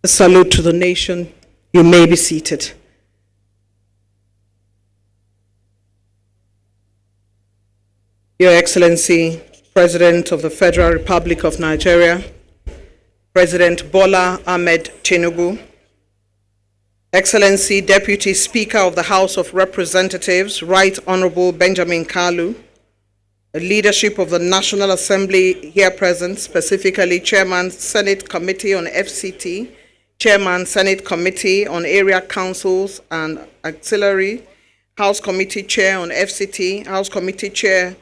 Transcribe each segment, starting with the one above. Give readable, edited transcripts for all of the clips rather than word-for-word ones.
A salute to the nation. You may be seated. Your Excellency, President of the Federal Republic of Nigeria, President Bola Ahmed Tinubu, Excellency Deputy Speaker of the House of Representatives, Right Honorable Benjamin Kalu, the leadership of the National Assembly here present, specifically Chairman Senate Committee on FCT, Chairman Senate Committee on Area Councils and Auxiliary, House Committee Chair on FCT, House Committee Chair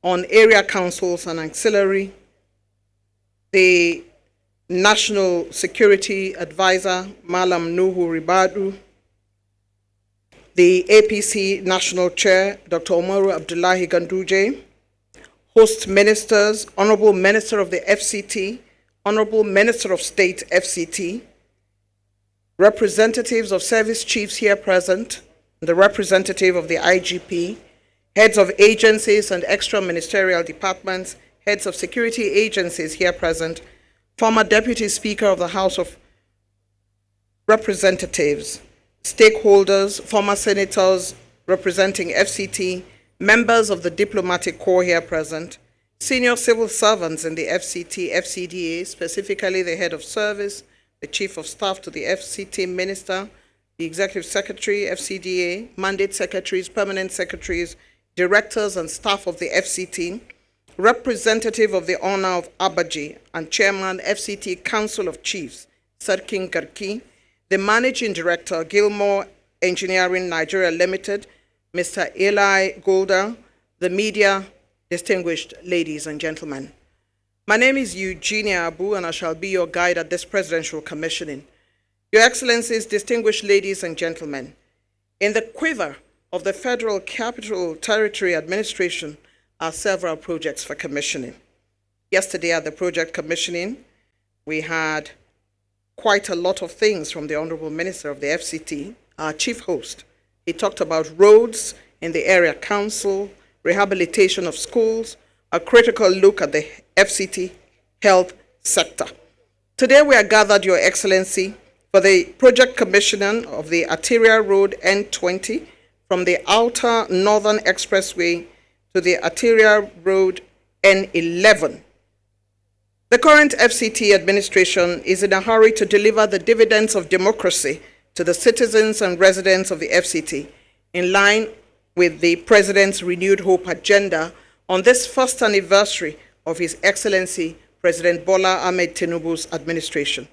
on Area Councils and Auxiliary, the National Security Advisor, Malam Nuhu Ribadu, the APC National Chair, Dr. Umaru Abdullahi Ganduje, host ministers, Honorable Minister of the FCT, Honorable Minister of State FCT, representatives of service chiefs here present, the representative of the IGP, heads of agencies and extra-ministerial departments, heads of security agencies here present, former Deputy Speaker of the House of Representatives, stakeholders, former senators representing FCT, members of the diplomatic corps here present, senior civil servants in the FCT, FCDA, specifically the head of service, the chief of staff to the FCT minister, the executive secretary, FCDA, mandate secretaries, permanent secretaries, directors and staff of the FCT, representative of the honor of Abaji and chairman FCT Council of Chiefs, Sarkin Garki, the managing director, Gilmore Engineering Nigeria Limited, Mr. Eli Golda, the media, distinguished ladies and gentlemen. My name is Eugenia Abu, and I shall be your guide at this presidential commissioning. Your Excellencies, distinguished ladies and gentlemen, in the quiver of the Federal Capital Territory Administration are several projects for commissioning. Yesterday at the project commissioning, we had quite a lot of things from the Honorable Minister of the FCT, our chief host. He talked about roads in the area council, rehabilitation of schools, a critical look at the FCT health sector. Today we are gathered, Your Excellency, for the project commissioning of the arterial road N20 from the Outer Northern Expressway to the arterial road N11. The current FCT administration is in a hurry to deliver the dividends of democracy to the citizens and residents of the FCT, in line with the President's renewed hope agenda on this first anniversary of His Excellency President Bola Ahmed Tinubu's administration.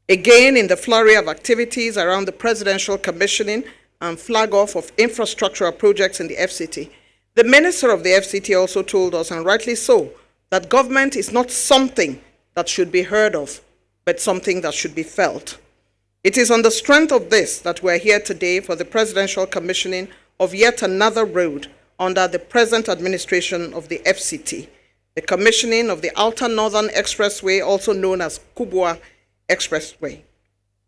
Again, in the flurry of activities around the presidential commissioning and flag off of infrastructural projects in the FCT, the Minister of the FCT also told us, and rightly so, that government is not something that should be heard of, but something that should be felt. It is on the strength of this that we're here today for the presidential commissioning of yet another road under the present administration of the FCT, the commissioning of the Outer Northern Expressway, also known as Kubwa Expressway.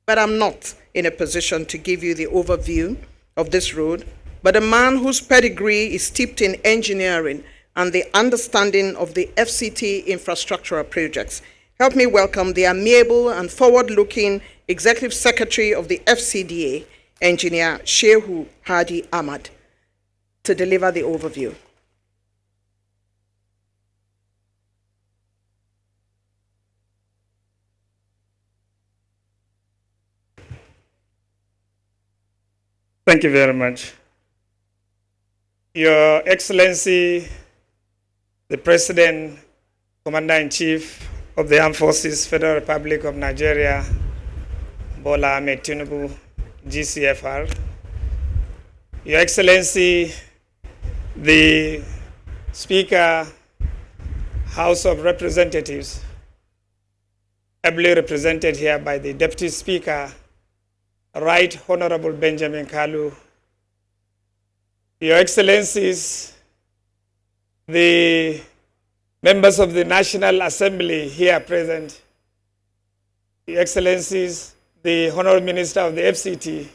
But I'm not in a position to give you the overview of this road, but a man whose pedigree is steeped in engineering and the understanding of the FCT infrastructural projects. Help me welcome the amiable and forward-looking Executive Secretary of the FCDA, Engineer Shehu Hadi Ahmad, to deliver the overview. Thank you very much. Your Excellency, the President, Commander-in-Chief of the Armed Forces, Federal Republic of Nigeria, Bola Ahmed Tinubu, GCFR. Your Excellency, the Speaker, House of Representatives, ably represented here by the Deputy Speaker, Right Honorable Benjamin Kalu. Your Excellencies, the members of the National Assembly here present, Your Excellencies, the Honorable Minister of the FCT,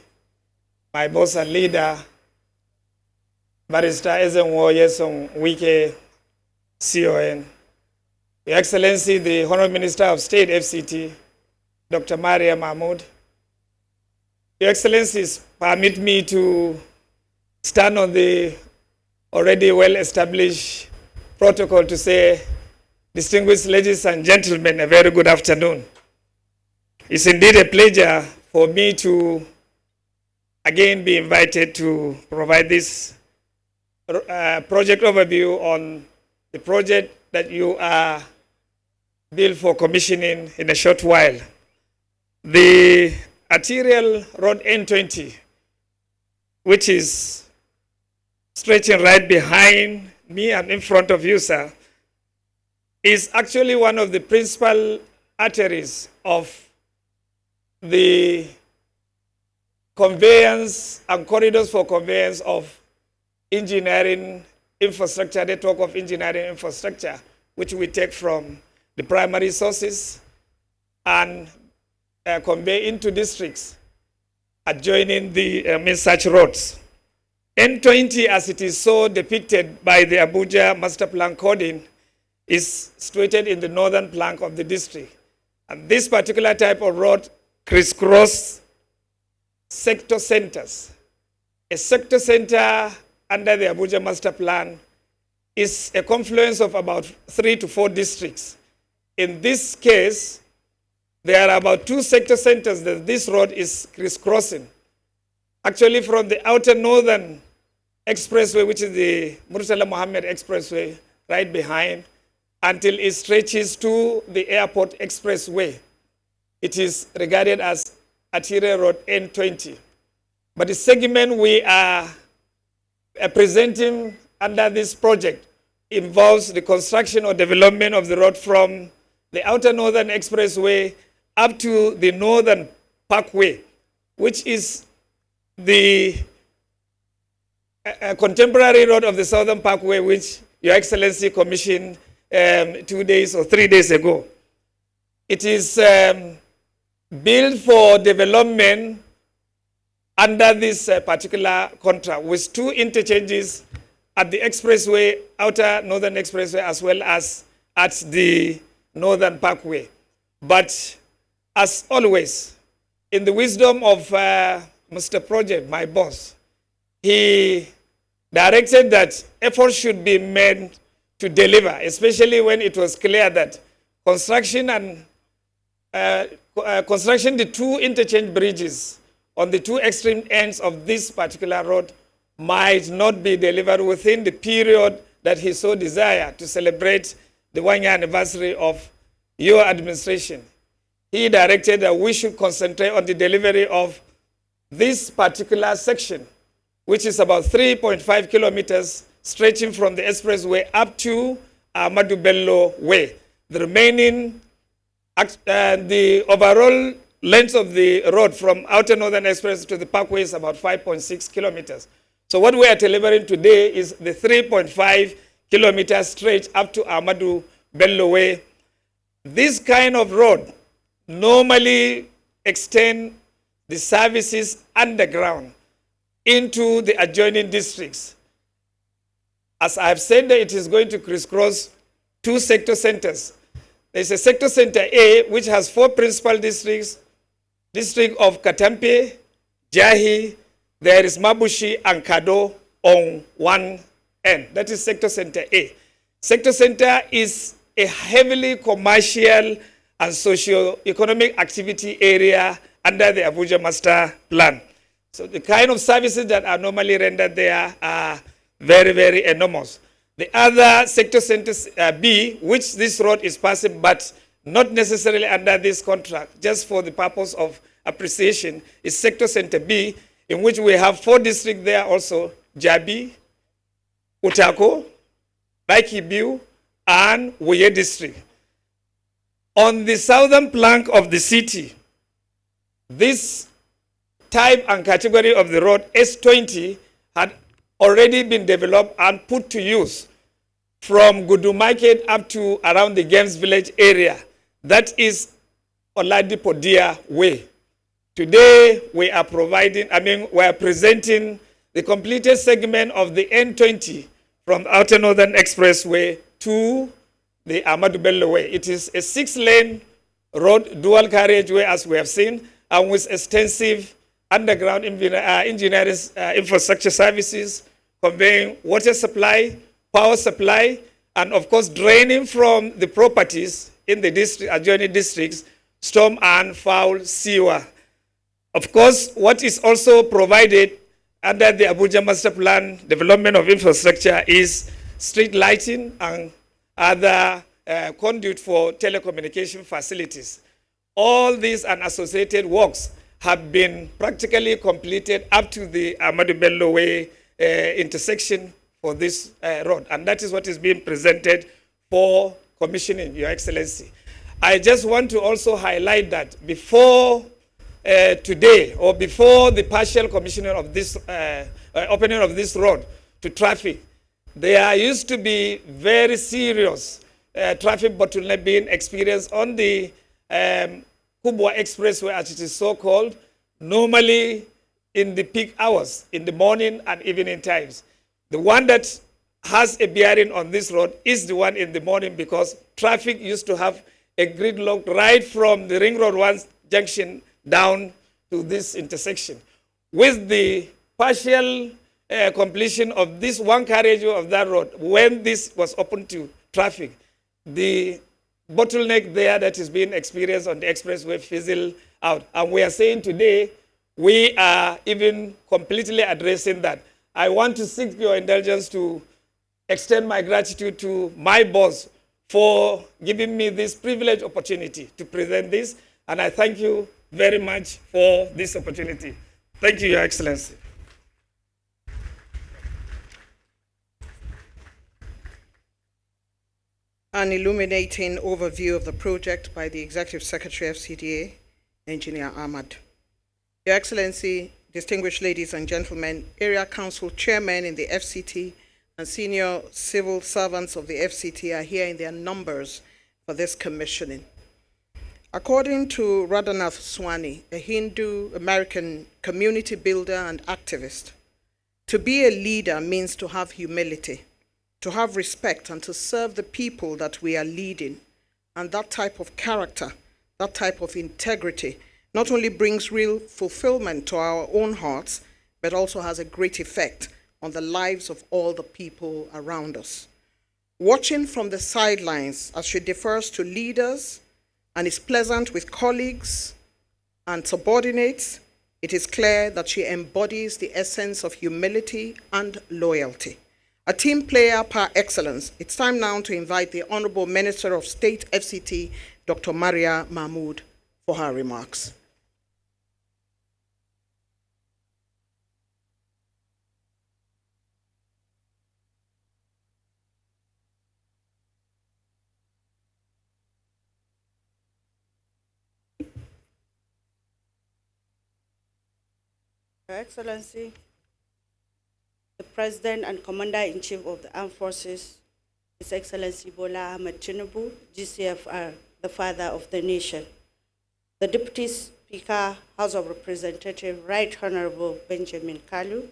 my boss and leader, Barrister Ezenwo Yesong Wike, CON, Your Excellency, the Honorable Minister of State, FCT, Dr. Maria Mahmoud. Your Excellencies, permit me to stand on the already well-established protocol to say, distinguished ladies and gentlemen, a very good afternoon. It's indeed a pleasure for me to again be invited to provide this project overview on the project that you are billed for commissioning in a short while. The arterial road N20, which is stretching right behind me and in front of you, sir, is actually one of the principal arteries of the conveyance and corridors for conveyance of engineering infrastructure, network of engineering infrastructure, which we take from the primary sources and convey into districts adjoining the such roads. N20, as it is so depicted by the Abuja Master Plan coding, is situated in the northern flank of the district. And this particular type of road crisscross sector centers. A sector center under the Abuja Master Plan is a confluence of about 3 to 4 districts. In this case, there are about 2 sector centers that this road is crisscrossing. Actually, from the outer northern expressway, which is the Murtala Mohammed Expressway, right behind, until it stretches to the airport expressway. It is regarded as arterial road N20. But the segment we are presenting under this project involves the construction or development of the road from the outer northern expressway up to the northern parkway, which is the contemporary road of the southern parkway, which Your Excellency commissioned 2 days or 3 days ago. It is built for development under this particular contract with 2 interchanges at the expressway, outer northern expressway, as well as at the northern parkway. But as always, in the wisdom of Mr. Project, my boss, he directed that efforts should be made to deliver, especially when it was clear that construction the 2 interchange bridges on the 2 extreme ends of this particular road might not be delivered within the period that he so desired to celebrate the 1-year anniversary of your administration. He directed that we should concentrate on the delivery of this particular section, which is about 3.5 kilometers stretching from the expressway up to Ahmadu Bello Way. The remaining, the overall length of the road from outer northern express to the parkway is about 5.6 kilometers. So what we are delivering today is the 3.5 kilometer stretch up to Ahmadu Bello Way. This kind of road normally extend the services underground into the adjoining districts. As I have said, that it is going to crisscross 2 sector centers. There is a sector center A, which has 4 principal districts: district of Katampe, Jahi, there is Mabushi and Kado on one end. That is sector center A. Sector center is a heavily commercial and socio-economic activity area under the Abuja Master Plan. So the kind of services that are normally rendered there are very, very enormous. The other sector center B, which this road is passing, but not necessarily under this contract, just for the purpose of appreciation, is sector center B, in which we have 4 districts there also: Jabi, Utako, Laikibiu, and Wuye district. On the southern flank of the city, this type and category of the road, S20, had already been developed and put to use from Gudu Market up to around the Games Village area. That is Oladipodia Way. Today, we are presenting the completed segment of the N20 from the Outer Northern Expressway to the Ahmadu Bello Way. It is a 6-lane road, dual carriageway, as we have seen, and with extensive underground engineering infrastructure services, conveying water supply, power supply, and of course draining from the properties in the district, adjoining districts, storm and foul sewer. Of course, what is also provided under the Abuja Master Plan Development of Infrastructure is street lighting and other conduit for telecommunication facilities. All these and associated works have been practically completed up to the Ahmadu Bello Way intersection for this road. And that is what is being presented for commissioning, Your Excellency. I just want to also highlight that before today, or before the partial commissioning of this, opening of this road to traffic, there used to be very serious traffic bottleneck being experienced on the Kubwa Expressway, as it is so called, normally in the peak hours, in the morning and evening times. The one that has a bearing on this road is the one in the morning, because traffic used to have a gridlock right from the Ring Road 1 junction down to this intersection. With the partial completion of this one carriageway of that road, when this was open to traffic, the bottleneck there that is being experienced on the expressway fizzled out. And we are saying today, we are even completely addressing that. I want to seek your indulgence to extend my gratitude to my boss for giving me this privileged opportunity to present this. And I thank you very much for this opportunity. Thank you, Your Excellency. An illuminating overview of the project by the Executive Secretary of CDA, Engineer Ahmad. Your Excellency, distinguished ladies and gentlemen, Area Council Chairmen in the FCT and senior civil servants of the FCT are here in their numbers for this commissioning. According to Radhanath Swani, a Hindu-American community builder and activist, to be a leader means to have humility, to have respect, and to serve the people that we are leading. And that type of character, that type of integrity, not only brings real fulfillment to our own hearts, but also has a great effect on the lives of all the people around us. Watching from the sidelines as she defers to leaders and is pleasant with colleagues and subordinates, it is clear that she embodies the essence of humility and loyalty. A team player par excellence, it's time now to invite the Honorable Minister of State, FCT, Dr. Maria Mahmood, for her remarks. Your Excellency, the President and Commander-in-Chief of the Armed Forces, His Excellency Bola Ahmed Tinubu, GCFR, the Father of the Nation, the Deputy Speaker, House of Representatives, Right Honorable Benjamin Kalu,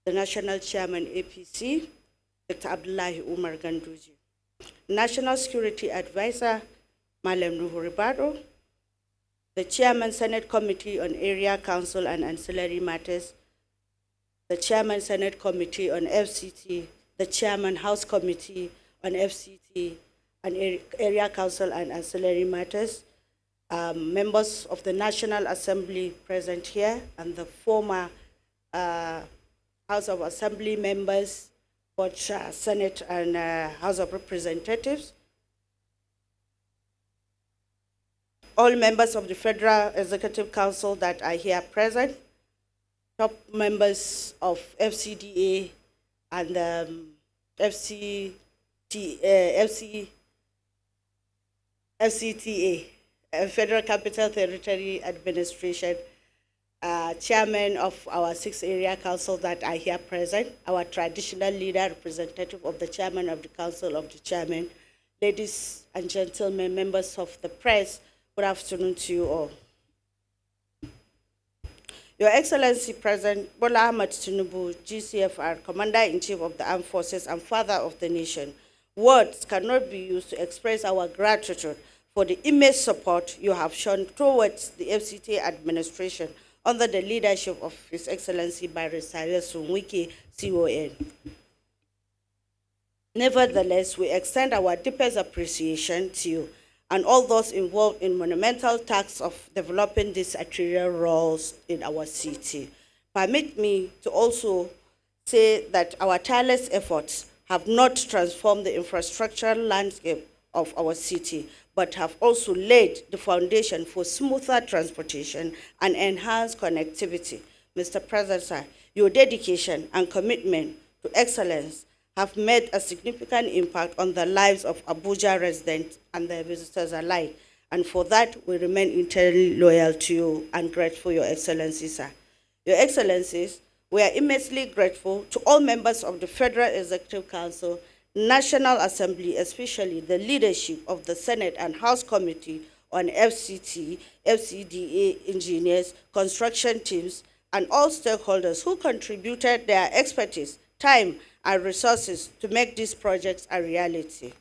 the National Chairman, APC, Dr. Abdullahi Umar Ganduji, National Security Advisor, Malem Nuhu Ribado, the Chairman, Senate Committee on Area Council and Ancillary Matters, the Chairman, Senate Committee on FCT, the Chairman, House Committee on FCT and Area Council and Ancillary Matters, members of the National Assembly present here, and the former House of Assembly members, both Senate and House of Representatives, all members of the Federal Executive Council that are here present, top members of FCDA and FCTA, Federal Capital Territory Administration, chairman of our 6 area councils that are here present, our traditional leader, representative of the chairman of the council of the chairman, ladies and gentlemen, members of the press, good afternoon to you all. Your Excellency President Bola Ahmed Tinubu, GCFR, Commander-in-Chief of the Armed Forces and Father of the Nation, words cannot be used to express our gratitude for the immense support you have shown towards the FCT administration under the leadership of His Excellency Barrister Wike, CON. Nevertheless, we extend our deepest appreciation to you and all those involved in monumental tasks of developing these arterial roads in our city. Permit me to also say that our tireless efforts have not transformed the infrastructural landscape of our city, but have also laid the foundation for smoother transportation and enhanced connectivity. Mr. President, sir, your dedication and commitment to excellence have made a significant impact on the lives of Abuja residents and their visitors alike. And for that, we remain eternally loyal to you and grateful, Your Excellency, sir. Your Excellencies, we are immensely grateful to all members of the Federal Executive Council, National Assembly, especially the leadership of the Senate and House Committee on FCT, FCDA engineers, construction teams, and all stakeholders who contributed their expertise, time, and resources to make these projects a reality.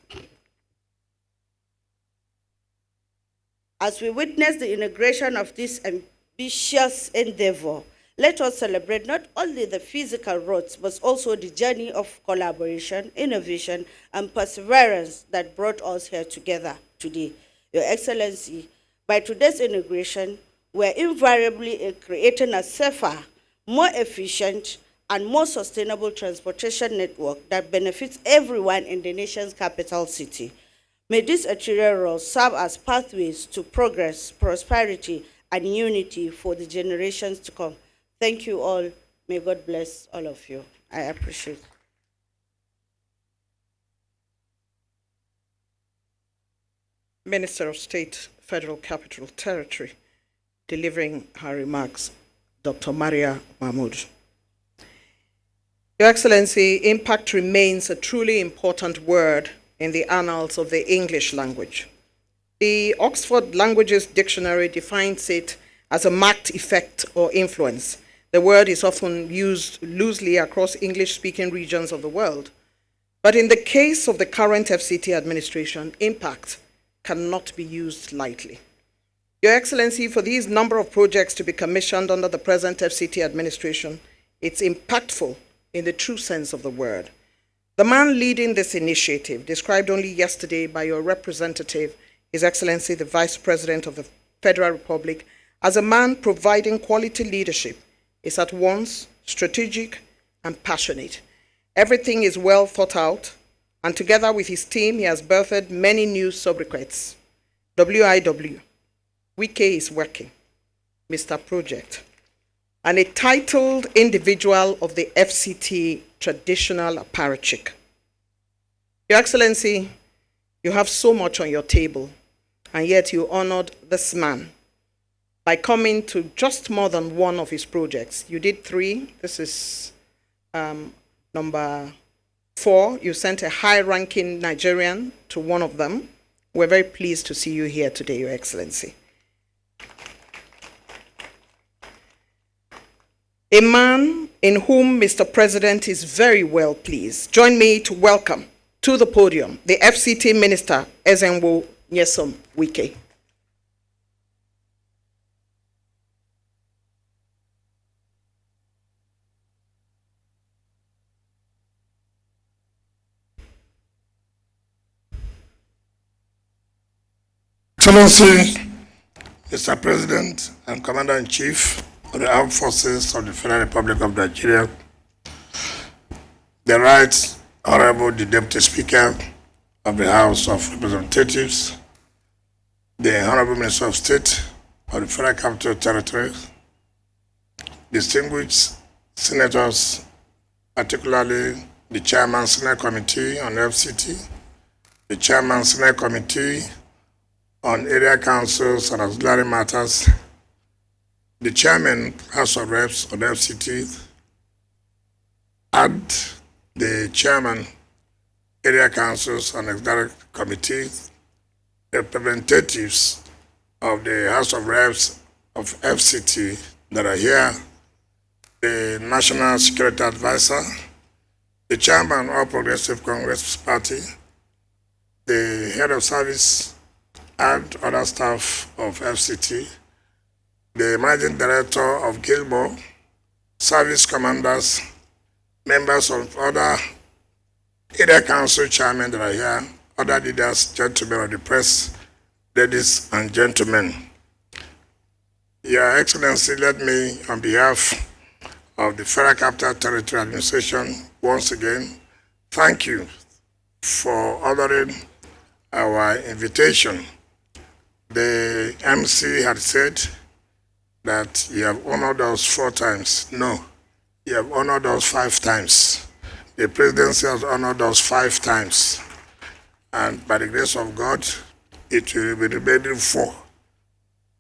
As we witness the integration of this ambitious endeavor, let us celebrate not only the physical roads, but also the journey of collaboration, innovation, and perseverance that brought us here together today. Your Excellency, by today's integration, we are invariably creating a safer, more efficient, and more sustainable transportation network that benefits everyone in the nation's capital city. May these arterial roads serve as pathways to progress, prosperity, and unity for the generations to come. Thank you all. May God bless all of you. I appreciate it. Minister of State, Federal Capital Territory, delivering her remarks, Dr. Maria Mahmood. Your Excellency, impact remains a truly important word in the annals of the English language. The Oxford Languages Dictionary defines it as a marked effect or influence. The word is often used loosely across English-speaking regions of the world. But in the case of the current FCT administration, impact cannot be used lightly. Your Excellency, for these number of projects to be commissioned under the present FCT administration, it's impactful in the true sense of the word. The man leading this initiative, described only yesterday by your representative, His Excellency the Vice President of the Federal Republic, as a man providing quality leadership, is at once strategic and passionate. Everything is well thought out, and together with his team, he has birthed many new sobriquets. WIW, Wike is working, Mr. Project, and a titled individual of the FCT traditional apparatchik. Your Excellency, you have so much on your table, and yet you honored this man by coming to just more than one of his projects. You did 3. This is number 4. You sent a high-ranking Nigerian to one of them. We're very pleased to see you here today, Your Excellency. A man in whom Mr. President is very well pleased. Join me to welcome to the podium the FCT Minister, Ezenwo Nyesom Wike. Excellency, Mr. President and Commander-in-Chief of the Armed Forces of the Federal Republic of Nigeria, the Right Honorable the Deputy Speaker of the House of Representatives, the Honorable Minister of State of the Federal Capital Territory, distinguished senators, particularly the Chairman Senate Committee on FCT, the Chairman Senate Committee on Area Councils and Auxiliary Matters, the Chairman House of Reps on FCT, and the Chairman Area Councils and Auxiliary Committees, representatives of the House of Reps of FCT that are here, the National Security Advisor, the Chairman of Progressive Congress Party, the Head of Service and other staff of FCT, the managing director of Gilmore, service commanders, members of other area council chairmen that are here, other leaders, gentlemen of the press, ladies and gentlemen. Your Excellency, let me, on behalf of the Federal Capital Territory Administration, once again, thank you for honoring our invitation. The MC had said that you have honored us 4 times. No, you have honored us 5 times. The presidency has honored us 5 times. And by the grace of God, it will be remaining 4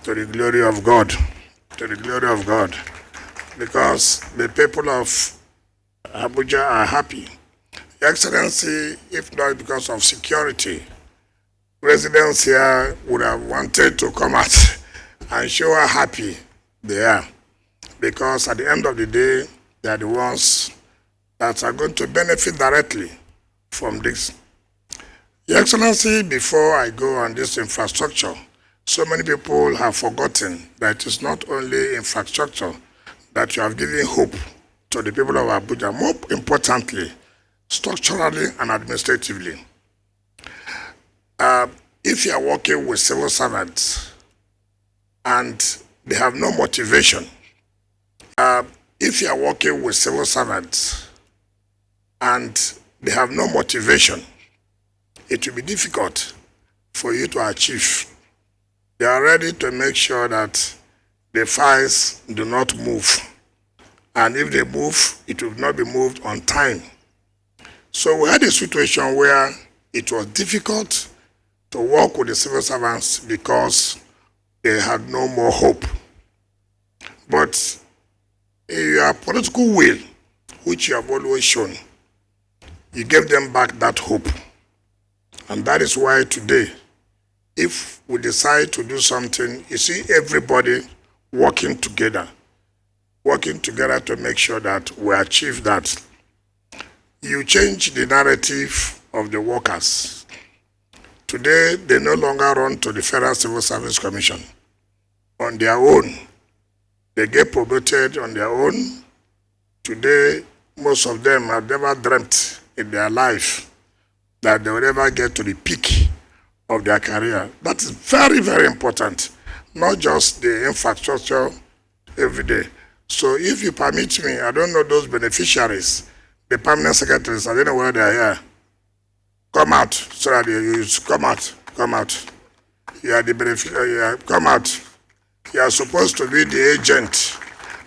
to the glory of God. To the glory of God. Because the people of Abuja are happy. Your Excellency, if not because of security, residents here would have wanted to come out and show how happy they are. Because at the end of the day, they are the ones that are going to benefit directly from this. Your Excellency, before I go on this infrastructure, so many people have forgotten that it is not only infrastructure that you have given hope to the people of Abuja, more importantly, structurally and administratively. If you are working with civil servants and they have no motivation, if you are working with civil servants and they have no motivation, it will be difficult for you to achieve. They are ready to make sure that the files do not move. And if they move, it will not be moved on time. So we had a situation where it was difficult to work with the civil servants because they had no more hope. But in your political will, which you have always shown, you gave them back that hope. And that is why today, if we decide to do something, you see everybody working together to make sure that we achieve that. You change the narrative of the workers. Today, they no longer run to the Federal Civil Service Commission on their own. They get promoted on their own. Today, most of them have never dreamt in their life that they will ever get to the peak of their career. That is very, very important. Not just the infrastructure every day. So if you permit me, I don't know those beneficiaries, the permanent secretaries, I don't know where they are here. Come out, so that you come out, come out. You are the beneficiary, come out. You are supposed to be the agent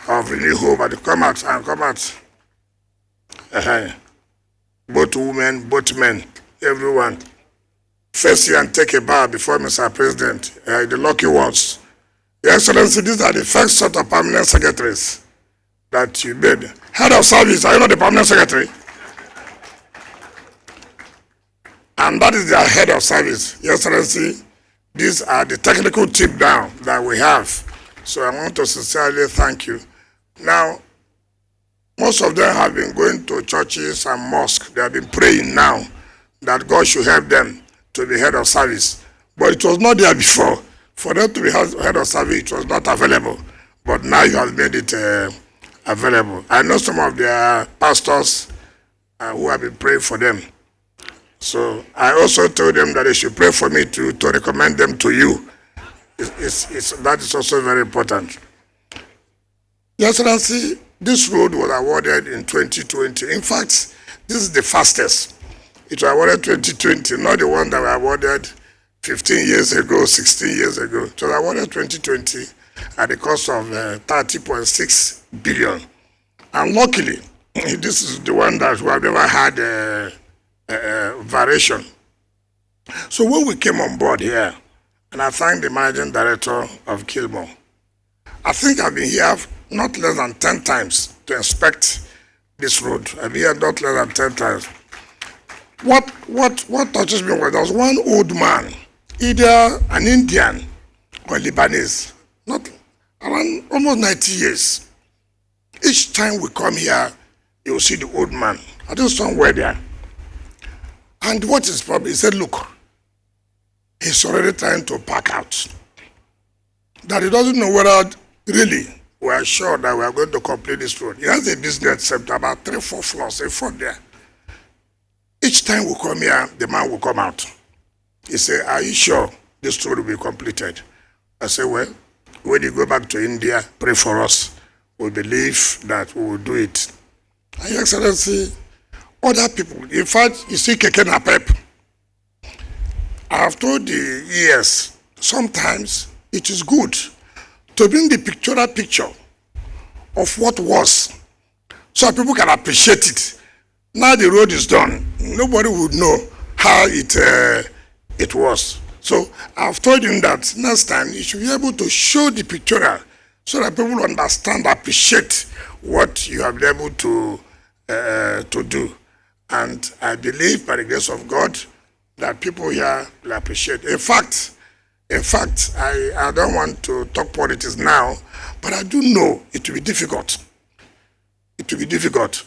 of Renew Hope, but come out and come out. Both women, both men, everyone. Face you and take a bow before Mr. President, the lucky ones. Your Excellency, these are the first sort of permanent secretaries that you made. Head of service, are you not the permanent secretary? And that is their head of service. Your Excellency, these are the technical team now that we have. So I want to sincerely thank you. Now, most of them have been going to churches and mosques. They have been praying now that God should help them to be head of service. But it was not there before. For them to be head of service, it was not available. But now you have made it available. I know some of their pastors who have been praying for them. So I also told them that they should pray for me to recommend them to you. That is also very important. Your Excellency, this road was awarded in 2020. In fact, this is the fastest. It was awarded 2020, not the one that was awarded 15 years ago, 16 years ago. It was awarded 2020 at the cost of 30.6 billion. And luckily, this is the one that we have never had variation. So when we came on board here, and I thank the managing director of Gilmore, I think I've been here not less than 10 times to inspect this road. I've been here not less than 10 times. What touches me was there was one old man, either an Indian or Lebanese, not around almost 90 years. Each time we come here, you will see the old man. I think somewhere there. And what is the problem? He said, look, he's already trying to pack out. That he doesn't know whether really we are sure that we are going to complete this road. He has a business center, about 3-4 floors, a front there. Each time we come here, the man will come out. He say, are you sure this road will be completed? I say, well, when you go back to India, pray for us. We believe that we will do it. And Your Excellency, other people, in fact, you see Keke Napep. I have told the years, sometimes it is good to bring the pictorial picture of what was, so people can appreciate it. Now the road is done. Nobody would know how it was. So I've told him that next time you should be able to show the pictorial so that people understand, appreciate what you have been able to do. And I believe by the grace of God that people here will appreciate. In fact, I don't want to talk politics now, but I do know it will be difficult. It will be difficult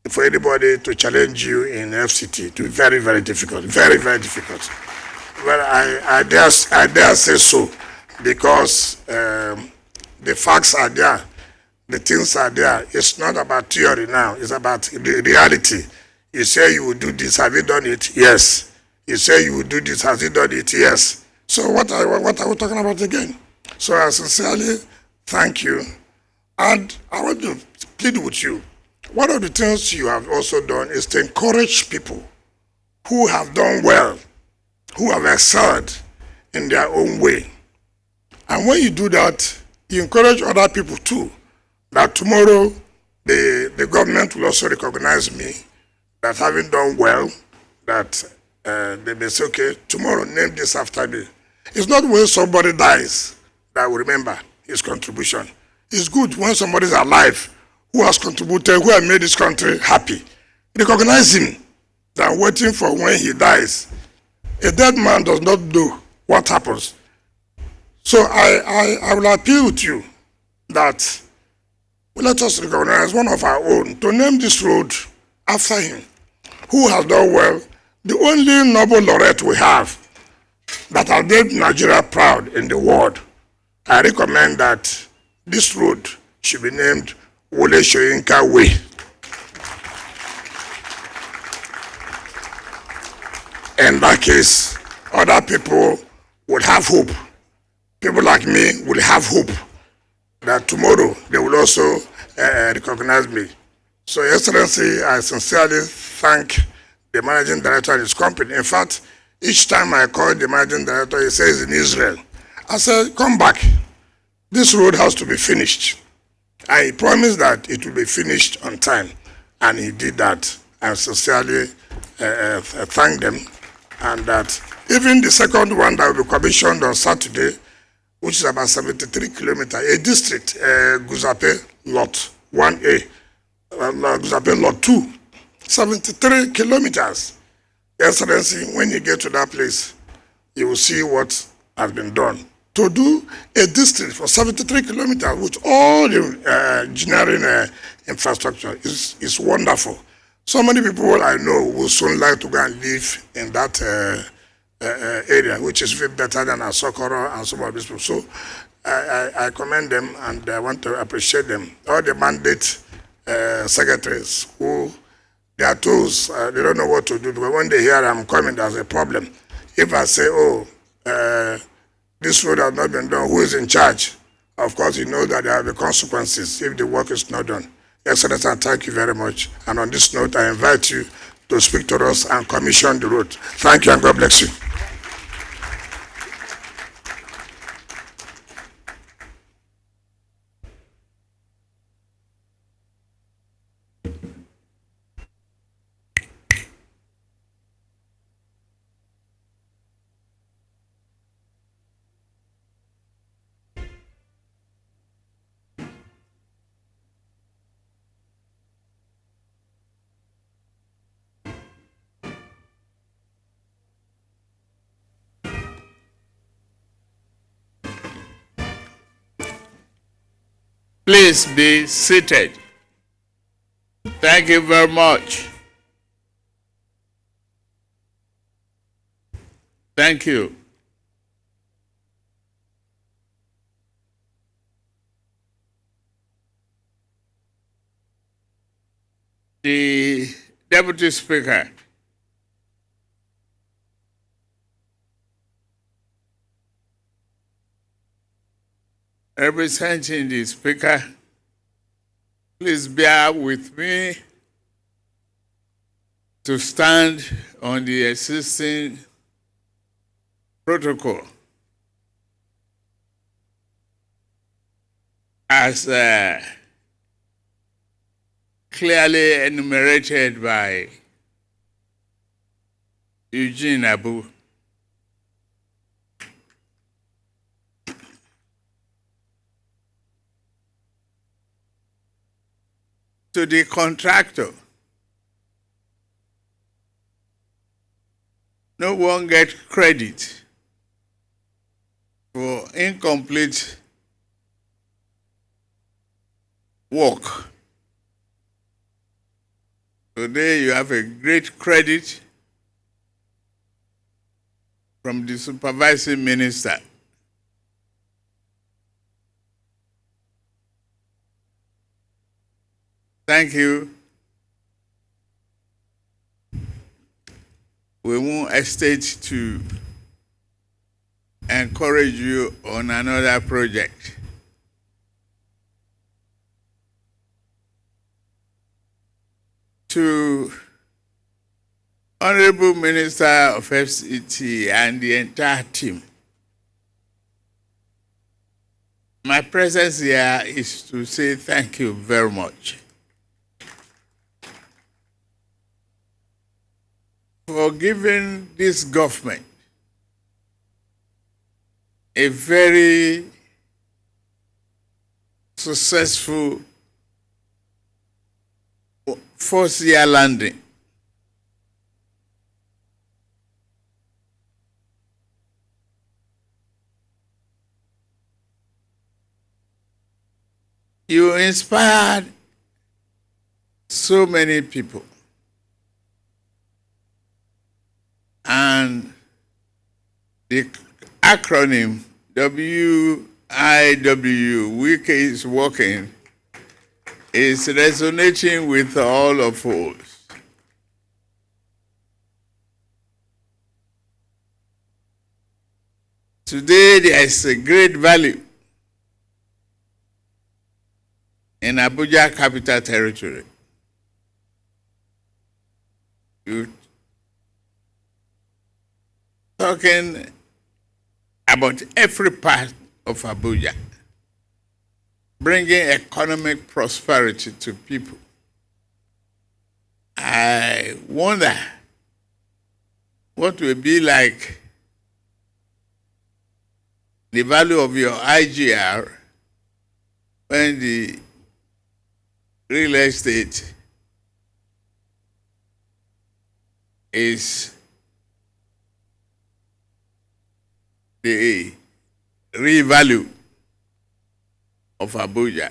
for anybody to challenge you in FCT. It will be very, very difficult. Very, very difficult. Well, I dare say so, because the facts are there, the things are there. It's not about theory now. It's about the reality. You say you will do this. Have you done it? Yes. You say you will do this. Have you done it? Yes. So what are we talking about again? So I sincerely thank you. And I want to plead with you. One of the things you have also done is to encourage people who have done well, who have excelled in their own way. And when you do that, you encourage other people too, that tomorrow the government will also recognize me, that having done well, that they may say, okay, tomorrow name this after me. It's not when somebody dies that we remember his contribution. It's good when somebody is alive who has contributed, who has made this country happy. Recognize him than waiting for when he dies. A dead man does not know what happens. So I will appeal with you that let us recognize one of our own to name this road after him, who has done well, the only Nobel laureate we have that have made Nigeria proud in the world. I recommend that this road should be named Wole Soyinka Way. In that case, other people will have hope. People like me will have hope that tomorrow they will also recognize me. So, Your Excellency, I sincerely thank the managing director of his company. In fact, each time I call the managing director, he says in Israel. I said, come back. This road has to be finished. And he promised that it will be finished on time. And he did that. I sincerely thank them. And that even the second one that will be commissioned on Saturday, which is about 73 kilometers, a district, Guzape Lot 1A, Guzape Lot 2, 73 kilometers. Excellency, when you get to that place, you will see what has been done. To do a district for 73 kilometers with all the engineering infrastructure is wonderful. So many people I know will soon like to go and live in that area, which is even better than Asokoro and some of these people. So I commend them and I want to appreciate them. All the mandate secretaries who they are tools, they don't know what to do, because when they hear I'm coming, there's a problem. If I say, oh, this road has not been done, who is in charge? Of course, you know that there will be consequences if the work is not done. Excellency, thank you very much. And on this note, I invite you to speak to us and commission the road. Thank you and God bless you. Please be seated. Thank you very much. Thank you. The Deputy Speaker, representing the Speaker, please bear with me to stand on the existing protocol as clearly enumerated by Eugene Abu. To the contractor, no one gets credit for incomplete work. Today you have a great credit from the supervising minister. Thank you. We won't hesitate to encourage you on another project. To Honorable Minister of FCT and the entire team, my presence here is to say thank you very much for giving this government a very successful first-year landing. You inspired so many people. And the acronym WIW, Wike is working, is resonating with all of us. Today there is a great value in Abuja Capital Territory. You're talking about every part of Abuja, bringing economic prosperity to people. I wonder what will be like the value of your IGR when the real estate is the real value of Abuja.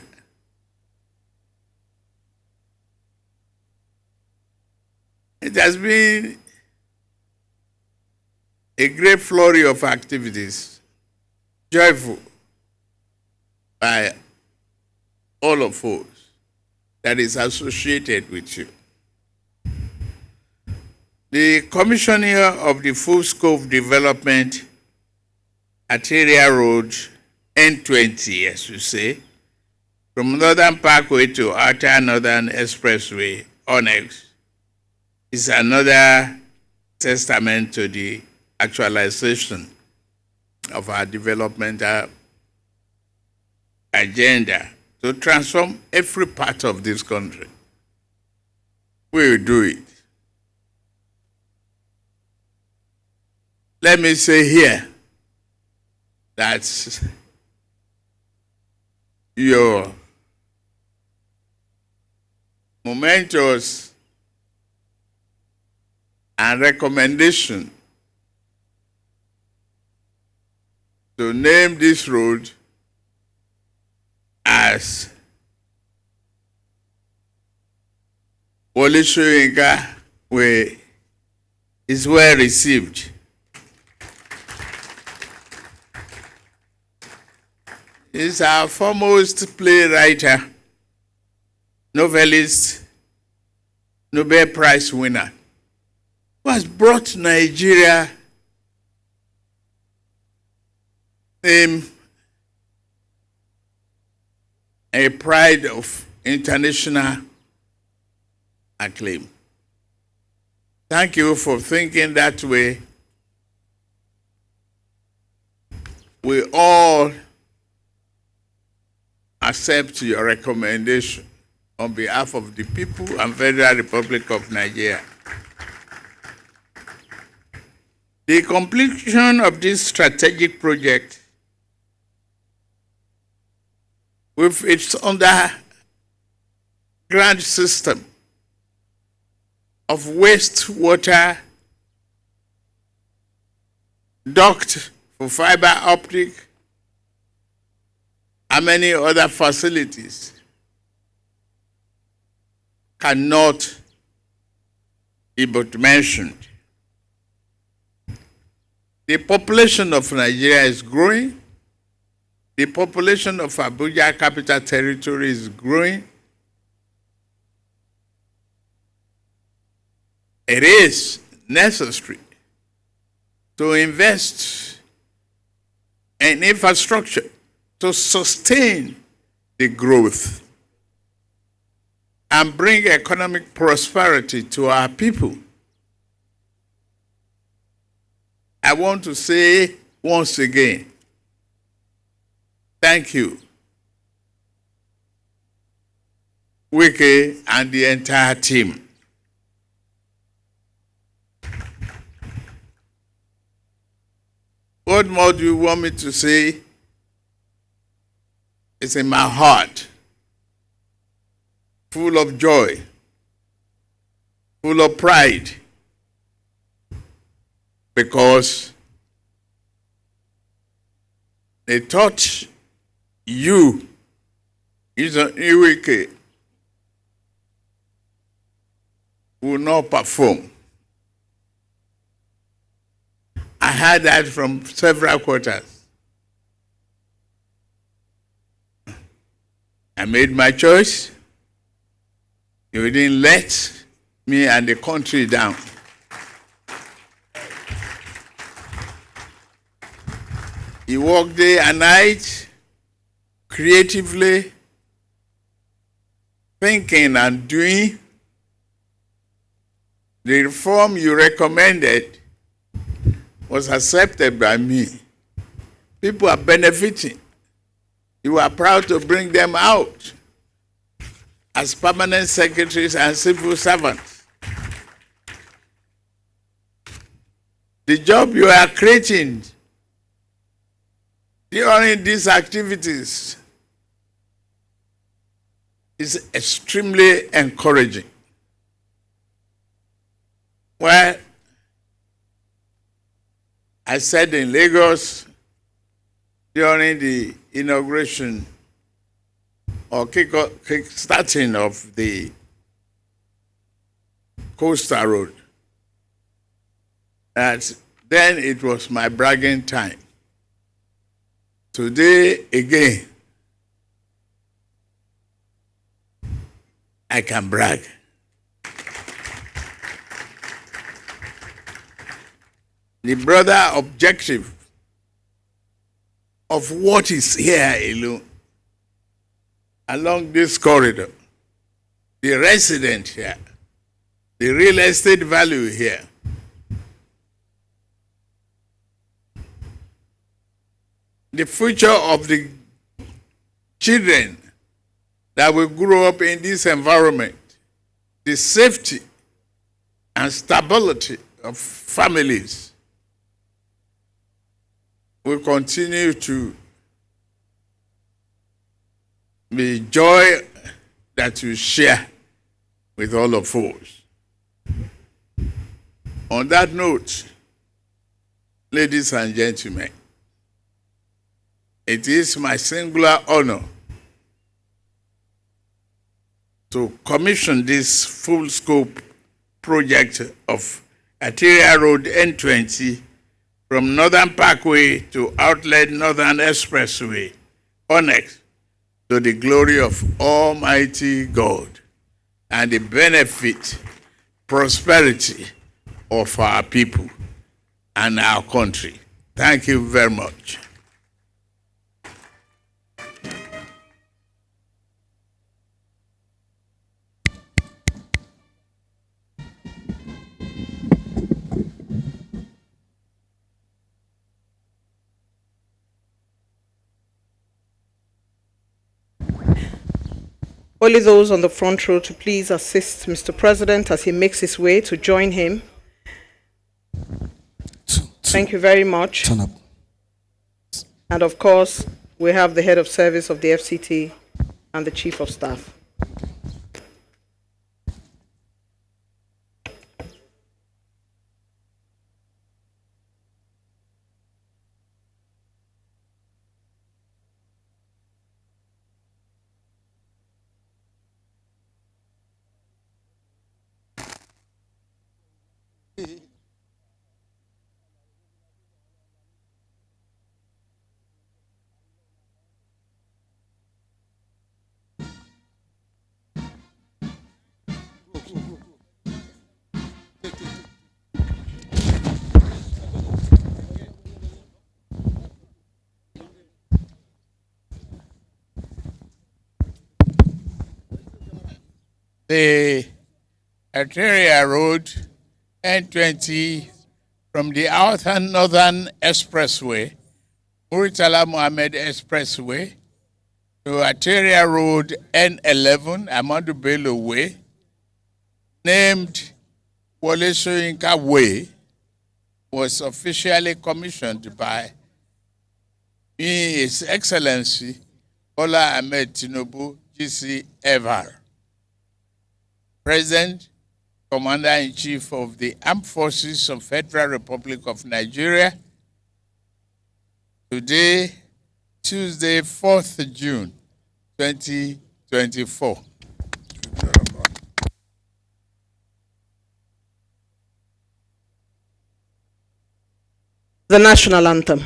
It has been a great flurry of activities, joyful by all of us that is associated with you. The commissioning of the full scope development at Area Road N20, as you say, from Northern Parkway to Outer Northern Expressway, Onyx, is another testament to the actualization of our developmental agenda to transform every part of this country. We will do it. Let me say here that your momentous and recommendation to name this road as Wole Soyinka Way is well received. He's our foremost playwright, novelist, Nobel Prize winner, who has brought Nigeria a pride of international acclaim. Thank you for thinking that way. We all accept your recommendation on behalf of the people and Federal Republic of Nigeria. The completion of this strategic project with its underground system of wastewater duct for fiber optic and many other facilities cannot be but mentioned. The population of Nigeria is growing. The population of Abuja Capital Territory is growing. It is necessary to invest in infrastructure to sustain the growth and bring economic prosperity to our people. I want to say once again, thank you, Wike and the entire team. What more do you want me to say? It's in my heart, full of joy, full of pride, because they taught you, Wike, will not perform. I heard that from several quarters. I made my choice. You didn't let me and the country down. You work day and night, creatively, thinking and doing. The reform you recommended was accepted by me. People are benefiting. You are proud to bring them out as permanent secretaries and civil servants. The job you are creating during these activities is extremely encouraging. Well, I said in Lagos during the inauguration or kick-starting of the Coastal Road that then it was my bragging time. Today, again, I can brag. The broader objective of what is here alone, along this corridor, the resident here, the real estate value here, the future of the children that will grow up in this environment, the safety and stability of families, will continue to be joy that you share with all of us. On that note, ladies and gentlemen, it is my singular honor to commission this full-scope project of Arterial Road N20 from Northern Parkway to Outlet Northern Expressway, Onyx, to the glory of Almighty God and the benefit prosperity of our people and our country. Thank you very much. Only those on the front row to please assist Mr. President as he makes his way to join him. Thank you very much. Turn up. And of course, we have the head of service of the FCT and the chief of staff. The Arteria Road, N20, from the outer northern expressway, Muritala Mohammed Expressway, to Arteria Road, N11, Amadou Bello Way, named Wole Soyinka Way, was officially commissioned by His Excellency Bola Ahmed Tinubu, GC Ever, President, Commander-in-Chief of the Armed Forces of Federal Republic of Nigeria. Today, Tuesday, 4th June, 2024. The national anthem.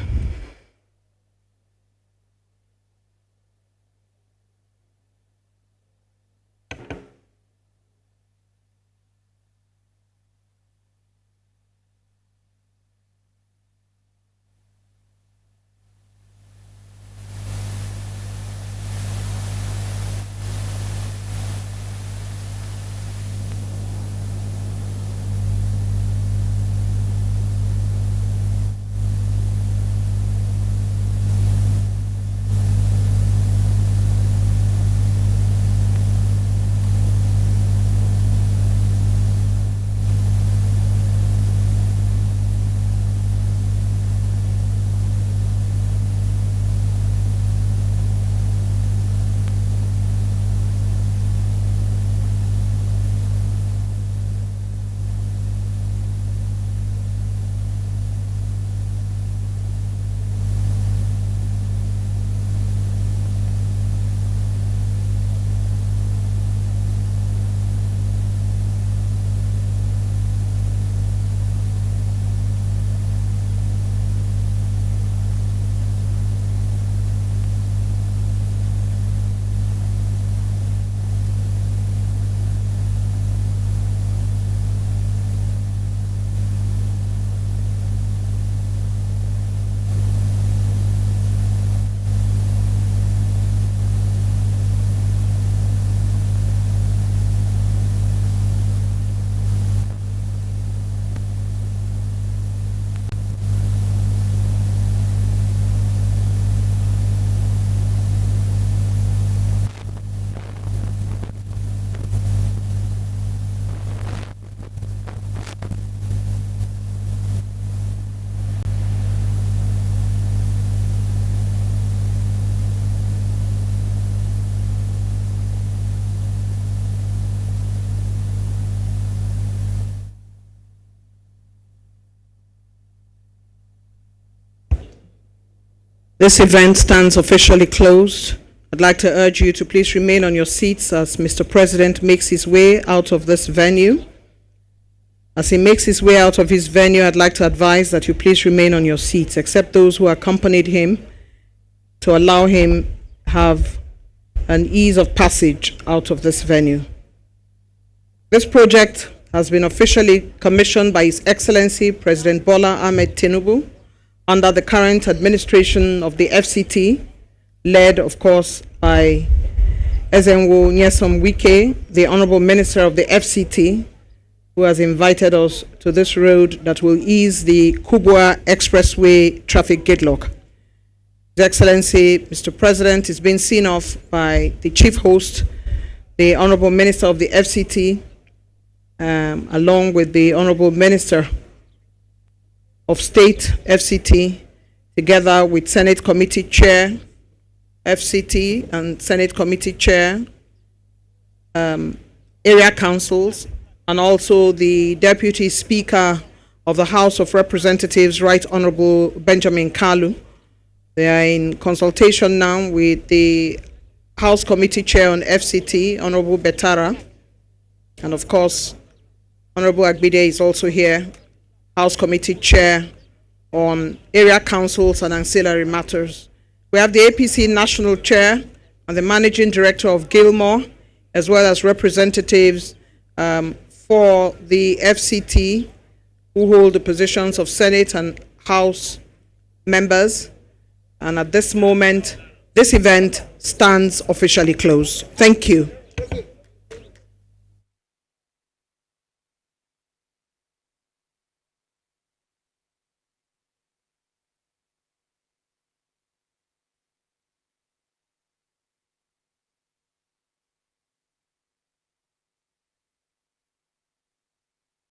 This event stands officially closed. I'd like to urge you to please remain on your seats as Mr. President makes his way out of this venue. As he makes his way out of his venue, I'd like to advise that you please remain on your seats, except those who accompanied him, to allow him have an ease of passage out of this venue. This project has been officially commissioned by His Excellency President Bola Ahmed Tinubu under the current administration of the FCT, led, of course, by Ezenwo Nyesom Wike, the Honorable Minister of the FCT, who has invited us to this road that will ease the Kubwa Expressway traffic gridlock. His Excellency, Mr. President, is being seen off by the Chief Host, the Honorable Minister of the FCT, along with the Honorable Minister of State, FCT, together with Senate Committee Chair, FCT, and Senate Committee Chair, area councils, and also the Deputy Speaker of the House of Representatives, Right Honorable Benjamin Kalu. They are in consultation now with the House Committee Chair on FCT, Honorable Betara, and of course, Honorable Agbide is also here, House Committee Chair on area councils and ancillary matters. We have the APC National Chair and the Managing Director of Gilmore, as well as representatives for the FCT who hold the positions of Senate and House members. And at this moment, this event stands officially closed. Thank you.